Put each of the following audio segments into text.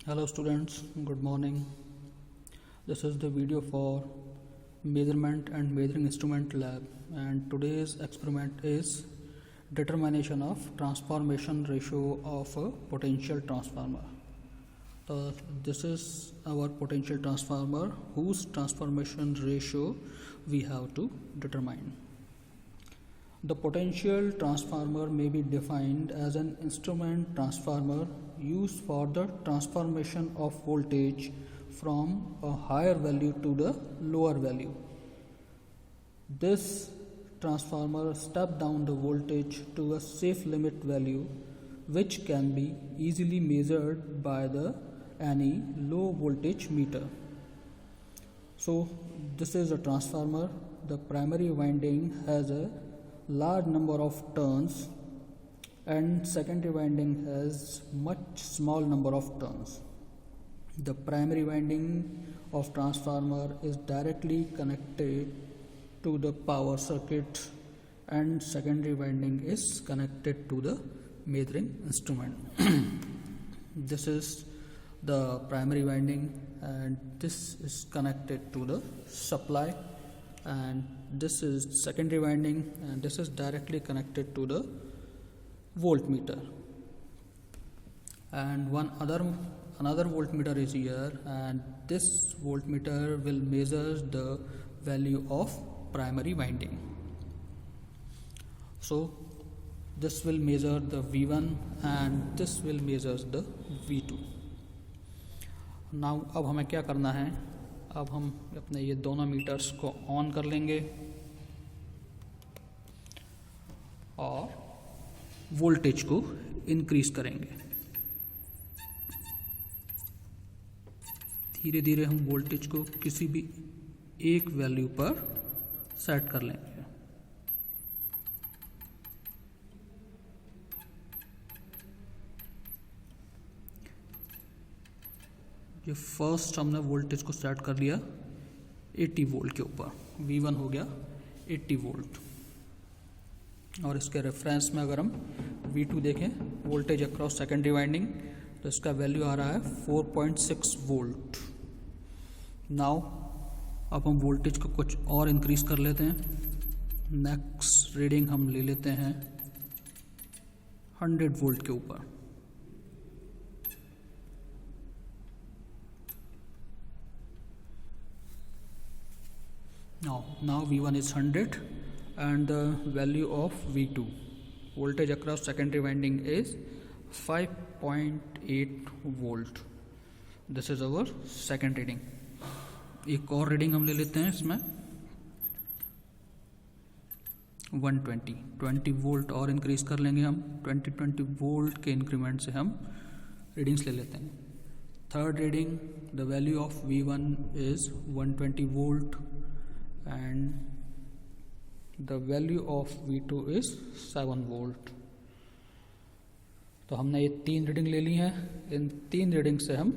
Hello students, good morning. This is the video for measurement and measuring instrument lab, and today's experiment is determination of transformation ratio of a potential transformer. So this is our potential transformer whose transformation ratio we have to determine. The potential transformer may be defined as an instrument transformer used for the transformation of voltage from a higher value to the lower value. This transformer steps down the voltage to a safe limit value, which can be easily measured by any low voltage meter. So this is a transformer. The primary winding has a large number of turns and secondary winding has much small number of turns. The primary winding of transformer is directly connected to the power circuit and secondary winding is connected to the measuring instrument. This is the primary winding and this is connected to the supply, and this is secondary winding and this is directly connected to the voltmeter, and another voltmeter is here, and this voltmeter will measure the value of primary winding. So this will measure the V1 and this will measure the V2. Now अब हमें क्या करना है, अब हम अपने ये दोनों मीटर्स को ऑन कर लेंगे और वोल्टेज को इंक्रीज करेंगे। धीरे धीरे हम वोल्टेज को किसी भी एक वैल्यू पर सेट कर लेंगे। ये फर्स्ट हमने वोल्टेज को सेट कर लिया 80 वोल्ट के ऊपर, V1 हो गया 80 वोल्ट, और इसके रेफरेंस में अगर हम V2 देखें, वोल्टेज अक्रॉस सेकेंडरी वाइंडिंग, तो इसका वैल्यू आ रहा है 4.6 वोल्ट। नाउ अब हम वोल्टेज को कुछ और इंक्रीज कर लेते हैं। नेक्स्ट रीडिंग हम ले लेते हैं 100 वोल्ट के ऊपर। Now V1 is 100 and the value of V2, voltage across secondary winding, is 5.8 volt. This is our second reading. एक और रीडिंग हम ले लेते हैं इसमें 20 वोल्ट और इंक्रीज कर लेंगे हम। 20 वोल्ट के इंक्रीमेंट से हम रीडिंग्स ले लेते हैं। Third reading, the value of V1 is 120 volt and the value of V2 is 7 volt. तो हमने ये 3 रीडिंग ले ली हैं। इन 3 रीडिंग से हम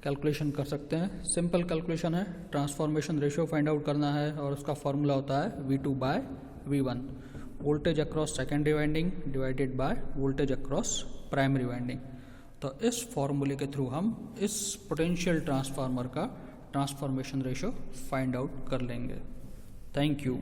कैलकुलेशन कर सकते हैं। सिंपल कैलकुलेशन है, ट्रांसफॉर्मेशन रेशियो फाइंड आउट करना है और उसका फॉर्मूला होता है V2/V1, voltage across secondary winding divided by voltage across primary winding. तो इस फॉर्मूले के थ्रू हम इस पोटेंशियल ट्रांसफार्मर का ट्रांसफॉर्मेशन रेशियो फाइंड आउट कर लेंगे। Thank you.